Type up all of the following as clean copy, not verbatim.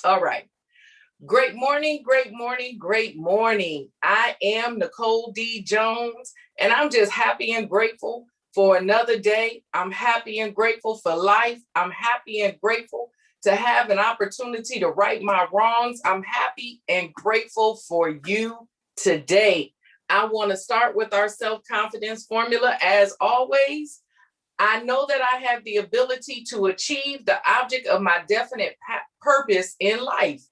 All right. Great morning, great morning, great morning. I am Nicole D. Jones, and I'm just happy and grateful for another day. I'm happy and grateful for life. I'm happy and grateful to have an opportunity to right my wrongs. I'm happy and grateful for you today. I want to start with our self-confidence formula as always. I know that I have the ability to achieve the object of my definite purpose in life.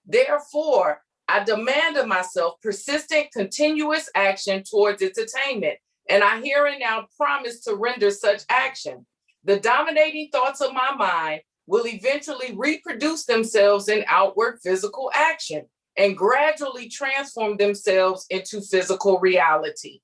Therefore, I demand of myself persistent, continuous action towards its attainment, and I here and now promise to render such action. The dominating thoughts of my mind will eventually reproduce themselves in outward physical action and gradually transform themselves into physical reality.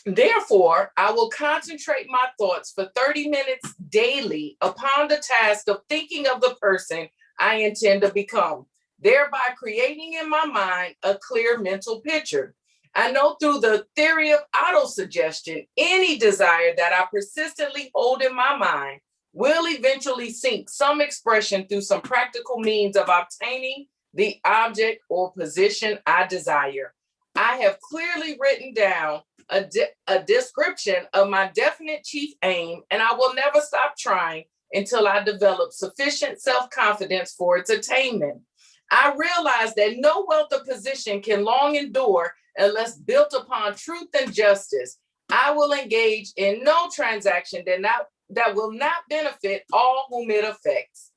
Therefore, I will concentrate my thoughts for 30 minutes daily upon the task of thinking of the person I intend to become, thereby creating in my mind a clear mental picture. I know through the theory of autosuggestion, any desire that I persistently hold in my mind will eventually seek some expression through some practical means of obtaining the object or position I desire. I have clearly written down a description of my definite chief aim, and I will never stop trying until I develop sufficient self-confidence for its attainment. I realize that no wealth of position can long endure unless built upon truth and justice. I will engage in no transaction that will not benefit all whom it affects.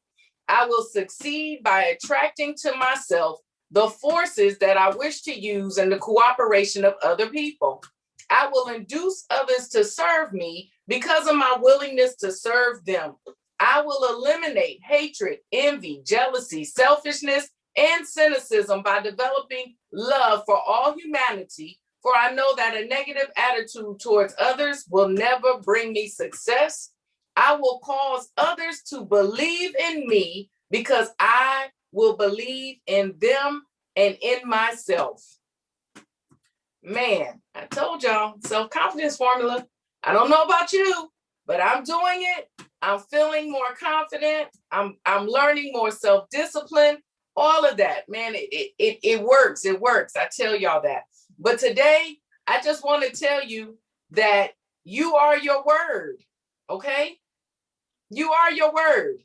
I will succeed by attracting to myself the forces that I wish to use in the cooperation of other people. I will induce others to serve me because of my willingness to serve them. I will eliminate hatred, envy, jealousy, selfishness, and cynicism by developing love for all humanity, for I know that a negative attitude towards others will never bring me success. I will cause others to believe in me because I will believe in them and in myself. Man, I told y'all, self-confidence formula. I don't know about you, but I'm doing it. I'm feeling more confident. I'm learning more self-discipline. All of that, man, it works. It works. I tell y'all that. But today, I just want to tell you that you are your word, okay? You are your word.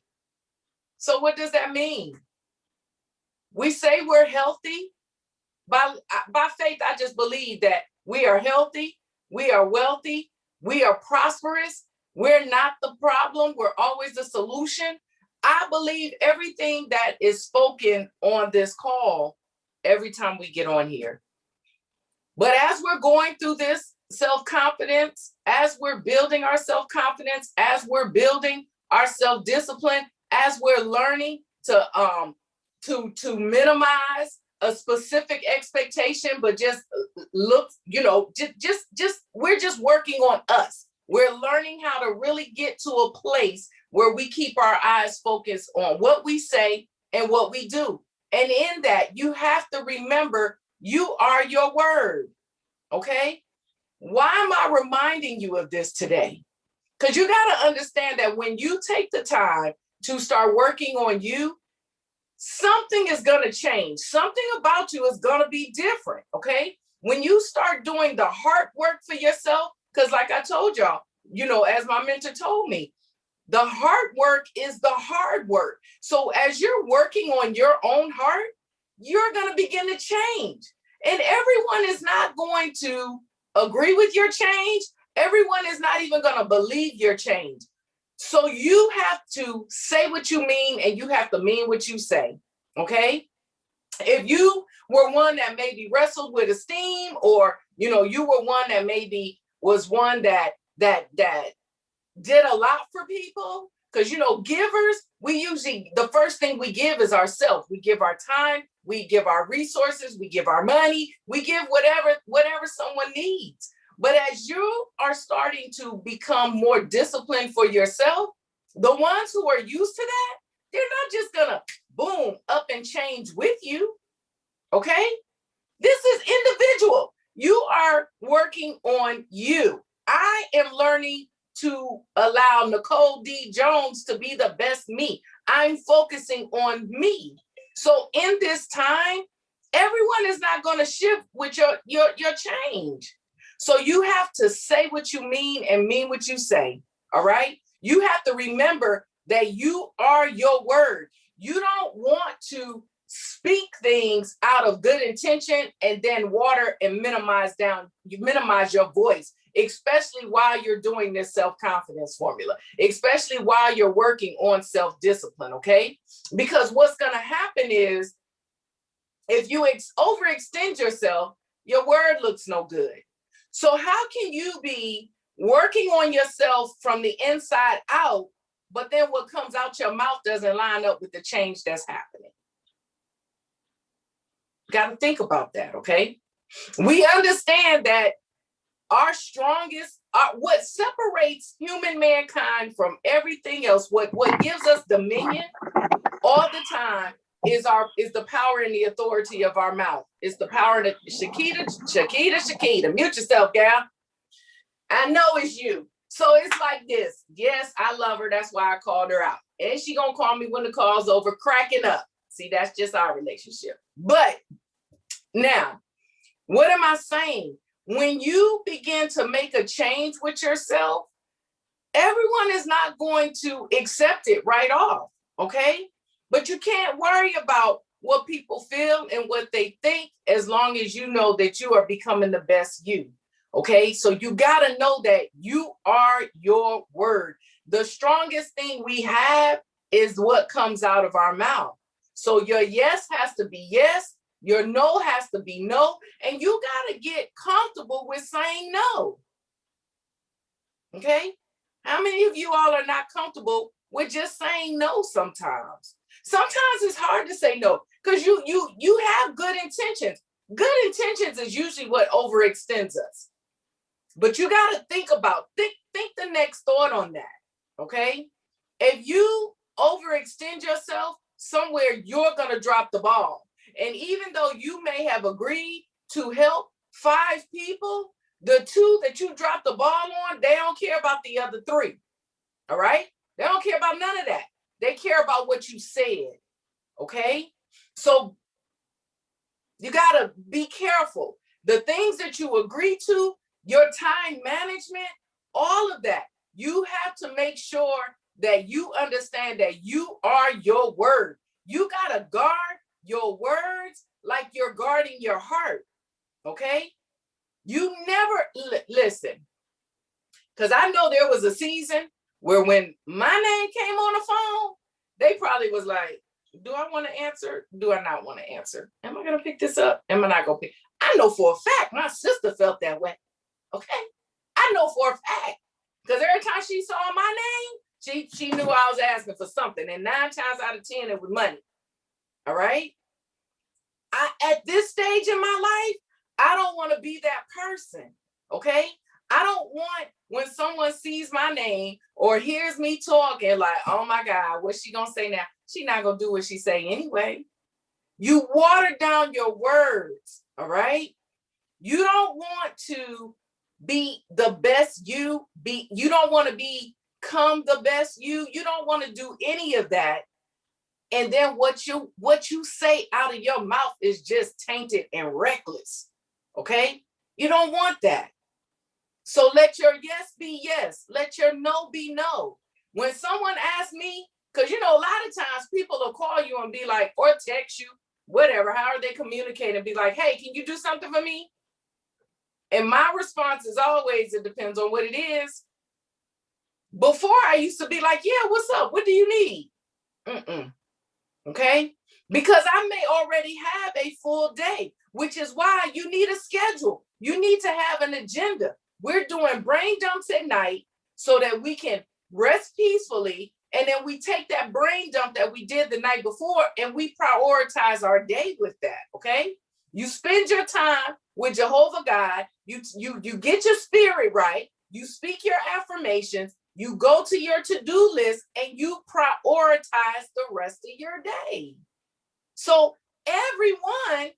So what does that mean? We say we're healthy. By faith, I just believe that we are healthy, we are wealthy, we are prosperous. We're not the problem. We're always the solution. I believe everything that is spoken on this call every time we get on here. But as we're going through this self-confidence, as we're building our self-confidence, as we're building our self-discipline, as we're learning to minimize a specific expectation, but just look, we're just working on us. We're learning how to really get to a place where we keep our eyes focused on what we say and what we do. And in that, you have to remember you are your word, okay? Why am I reminding you of this today? Because you got to understand that when you take the time to start working on you, something is going to change. Something about you is going to be different, okay? When you start doing the hard work for yourself, because like I told y'all, as my mentor told me, the hard work is the hard work. So as you're working on your own heart, you're going to begin to change. And everyone is not going to agree with your change. Everyone is not even going to believe your change. So you have to say what you mean and you have to mean what you say, okay? If you were one that maybe wrestled with esteem, or, you were one that maybe was one that did a lot for people, because, givers, the first thing we give is ourselves. We give our time, we give our resources, we give our money, we give whatever someone needs. But as you are starting to become more disciplined for yourself, the ones who are used to that, they're not just gonna boom up and change with you, okay? This is individual. You are working on you. I am learning to allow Nicole D. Jones to be the best me. I'm focusing on me. So in this time, everyone is not going to shift with your change. So you have to say what you mean and mean what you say. All right. You have to remember that you are your word. You don't want to speak things out of good intention and then water and minimize your voice, especially while you're doing this self-confidence formula, especially while you're working on self-discipline, okay? Because what's going to happen is if you overextend yourself, your word looks no good. So how can you be working on yourself from the inside out, but then what comes out your mouth doesn't line up with the change that's happening? Got to think about that, okay? We understand that our strongest, what separates human mankind from everything else, what gives us dominion all the time is the power and the authority of our mouth. It's the power that Shakita, mute yourself, gal. I know it's you. So it's like this. Yes, I love her. That's why I called her out. And she gonna call me when the call's over, cracking up. See, that's just our relationship. But now, what am I saying? When you begin to make a change with yourself, everyone is not going to accept it right off, okay? But you can't worry about what people feel and what they think as long as you know that you are becoming the best you, okay? So you got to know that you are your word. The strongest thing we have is what comes out of our mouth. So your yes has to be yes. Your no has to be no, and you got to get comfortable with saying no. Okay? How many of you all are not comfortable with just saying no sometimes? Sometimes it's hard to say no because you have good intentions. Good intentions is usually what overextends us. But you got to think the next thought on that. Okay? If you overextend yourself, somewhere you're going to drop the ball. And even though you may have agreed to help 5 people, the 2 that you dropped the ball on, they don't care about the other 3. All right? They don't care about none of that. They care about what you said. Okay? So you got to be careful. The things that you agree to, your time management, all of that, you have to make sure that you understand that you are your word. You got to guard your words like you're guarding your heart, okay? You never, listen, because I know there was a season where when my name came on the phone, they probably was like, do I want to answer? Do I not want to answer? Am I going to pick this up? Am I not going to pick? I know for a fact my sister felt that way, okay? I know for a fact, because every time she saw my name, she knew I was asking for something, and 9 times out of 10, it was money. All right. At this stage in my life, I don't want to be that person. Okay. I don't want when someone sees my name or hears me talking like, oh my God, what's she going to say now? She's not going to do what she say anyway. You water down your words. All right. You don't want to be the best you. You don't want to become the best you. You don't want to do any of that. And then what you say out of your mouth is just tainted and reckless. Okay? You don't want that. So let your yes be yes. Let your no be no. When someone asks me, because a lot of times people will call you and be like, or text you, whatever, how are they communicating and be like, hey, can you do something for me? And my response is always, it depends on what it is. Before I used to be like, yeah, what's up? What do you need? Okay? Because I may already have a full day, which is why you need a schedule. You need to have an agenda. We're doing brain dumps at night so that we can rest peacefully. And then we take that brain dump that we did the night before and we prioritize our day with that. Okay? You spend your time with Jehovah God. You get your spirit right. You speak your affirmations. You go to your to-do list and you prioritize the rest of your day. So everyone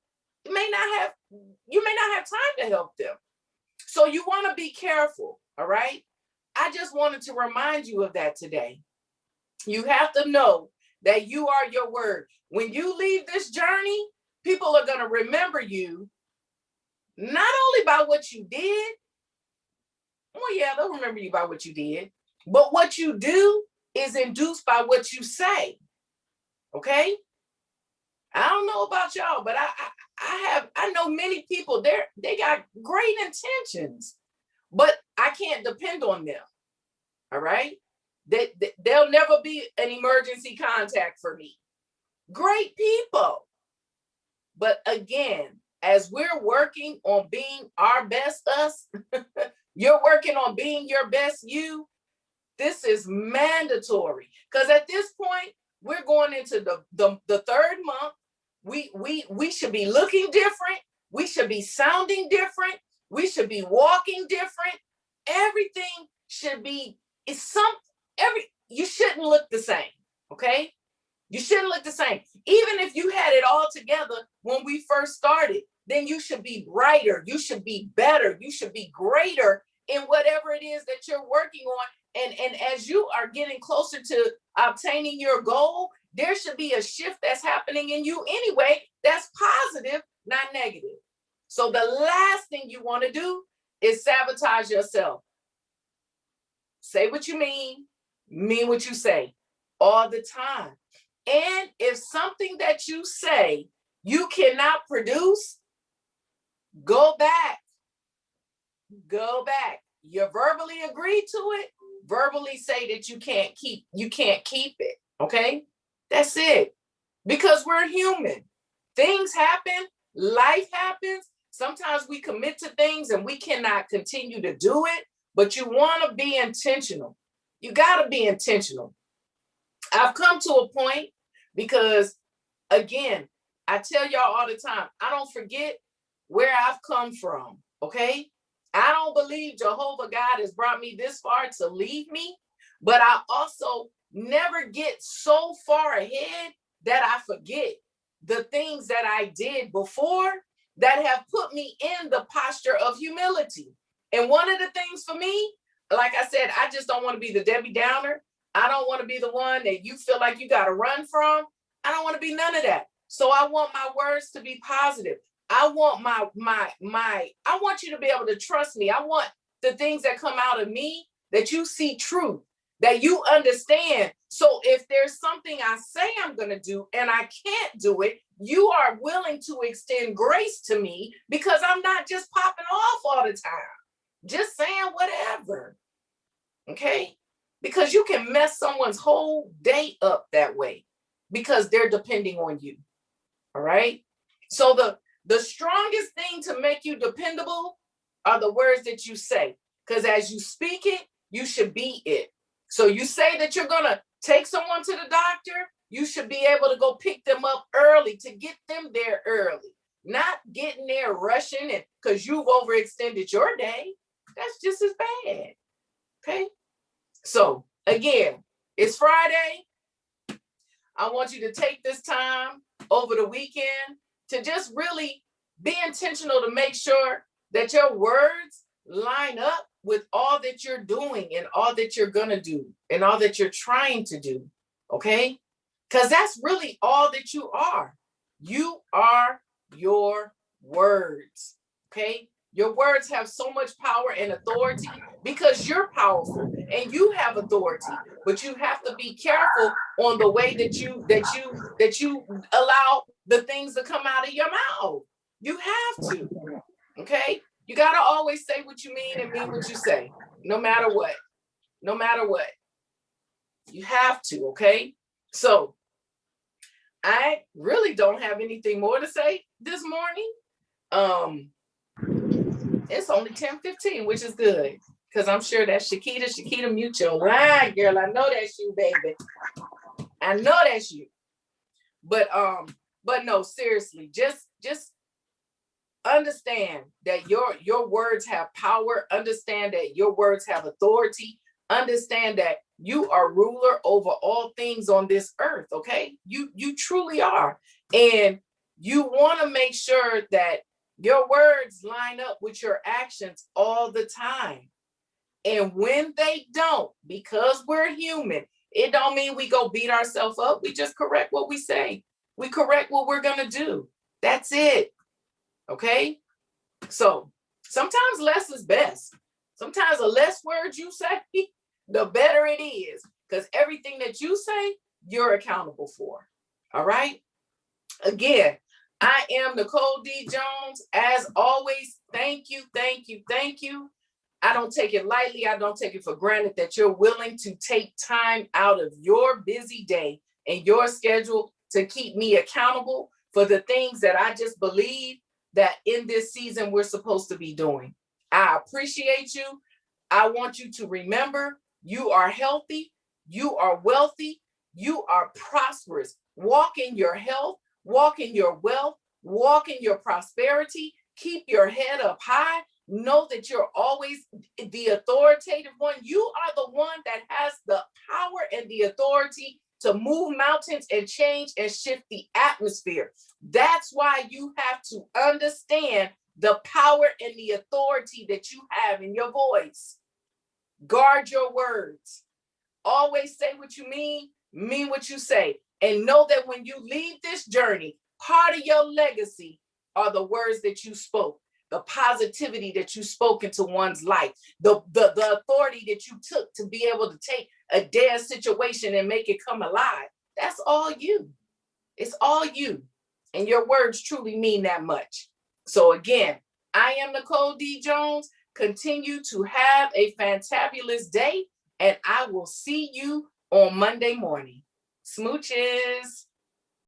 you may not have time to help them. So you want to be careful, all right? I just wanted to remind you of that today. You have to know that you are your word. When you leave this journey, people are going to remember you not only by what you did. Well, yeah, they'll remember you by what you did, but what you do is induced by what you say. Okay? I don't know about y'all, but I know many people, they got great intentions, but I can't depend on them. All right? They'll never be an emergency contact for me. Great people. But again, as we're working on being our best us, you're working on being your best you. This is mandatory, because at this point, we're going into the third month. We should be looking different. We should be sounding different. We should be walking different. Everything should be, you shouldn't look the same, okay? You shouldn't look the same. Even if you had it all together when we first started, then you should be brighter. You should be better. You should be greater in whatever it is that you're working on. And as you are getting closer to obtaining your goal, there should be a shift that's happening in you anyway, that's positive, not negative. So the last thing you want to do is sabotage yourself. Say what you mean what you say all the time. And if something that you say you cannot produce, go back. Go back. You verbally agree to it, verbally say that you can't keep it. Okay? That's it. Because we're human. Things happen, life happens. Sometimes we commit to things and we cannot continue to do it, but you want to be intentional. You got to be intentional. I've come to a point because, again, I tell y'all all the time, I don't forget where I've come from, okay? I don't believe Jehovah God has brought me this far to leave me, but I also never get so far ahead that I forget the things that I did before that have put me in the posture of humility. And one of the things for me, like I said, I just don't want to be the Debbie Downer. I don't want to be the one that you feel like you got to run from. I don't want to be none of that. So I want my words to be positive. I want I want you to be able to trust me. I want the things that come out of me that you see truth, that you understand. So if there's something I say I'm going to do and I can't do it, you are willing to extend grace to me because I'm not just popping off all the time, just saying whatever. Okay? Because you can mess someone's whole day up that way because they're depending on you. All right? So the strongest thing to make you dependable are the words that you say. Because as you speak it, you should be it. So you say that you're going to take someone to the doctor, you should be able to go pick them up early to get them there early. Not getting there rushing and because you've overextended your day. That's just as bad. Okay? So again, it's Friday. I want you to take this time over the weekend to just really be intentional to make sure that your words line up with all that you're doing and all that you're going to do and all that you're trying to do. Okay? Because that's really all that you are. You are your words. Okay? Your words have so much power and authority because you're powerful and you have authority, but you have to be careful on the way that you allow the things to come out of your mouth. You have to. Okay? You got to always say what you mean and mean what you say, no matter what. No matter what. You have to, okay? So I really don't have anything more to say this morning. It's only 10:15, which is good. Because I'm sure that's Shakita, mute your line, girl. I know that's you, baby. I know that's you. But no, seriously, just understand that your words have power. Understand that your words have authority. Understand that you are ruler over all things on this earth, okay? You truly are. And you want to make sure that your words line up with your actions all the time. And when they don't, because we're human, It don't mean we go beat ourselves up. We just correct what we say. We correct what we're going to do. That's it. Okay? So sometimes less is best. Sometimes the less words you say, the better it is. Because everything that you say, you're accountable for. All right? Again, I am Nicole D. Jones. As always, thank you, thank you, thank you. I don't take it lightly. I don't take it for granted that you're willing to take time out of your busy day and your schedule to keep me accountable for the things that I just believe that in this season we're supposed to be doing. I appreciate you. I want you to remember you are healthy, you are wealthy, you are prosperous. Walk in your health, walk in your wealth, walk in your prosperity. Keep your head up high. Know that you're always the authoritative one. You are the one that has the power and the authority to move mountains and change and shift the atmosphere. That's why you have to understand the power and the authority that you have in your voice. Guard your words. Always say what you mean what you say. And know that when you leave this journey, part of your legacy are the words that you spoke, the positivity that you spoke into one's life, the authority that you took to be able to take a dead situation and make it come alive. That's all you. It's all you. And your words truly mean that much. So again, I am Nicole D. Jones. Continue to have a fantabulous day, and I will see you on Monday morning. Smooches.